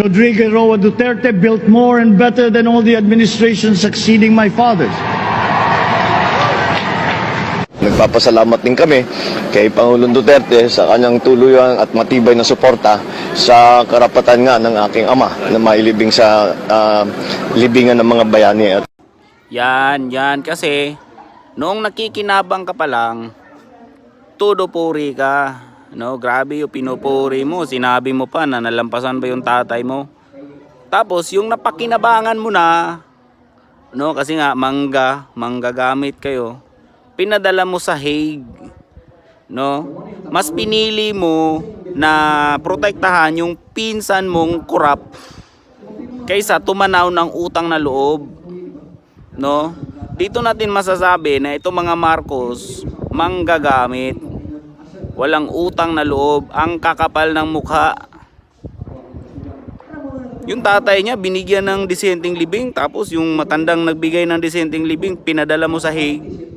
Rodrigo Roa Duterte built more and better than all the administrations succeeding my father's. Nagpapasalamat din kami kay Pangulong Duterte sa kanyang tuluyan at matibay na suporta sa karapatan nga ng aking ama na mailibing sa libingan ng mga bayani. Yan kasi noong nakikinabang ka pa lang, todo puri ka. No, grabe yung pinupuri mo, sinabi mo pa na nalampasan ba yung tatay mo. Tapos yung napakinabangan mo na, no, kasi nga manggagamit kayo. Pinadala mo sa Hague, no? Mas pinili mo na protektahan yung pinsan mong korap kaysa tumanaw ng utang na loob, no? Dito natin masasabi na itong mga Marcos manggagamit, walang utang na loob, ang kakapal ng mukha. Yung tatay niya binigyan ng disenteng libing, tapos yung matandang nagbigay ng disenteng libing pinadala mo sa Hague.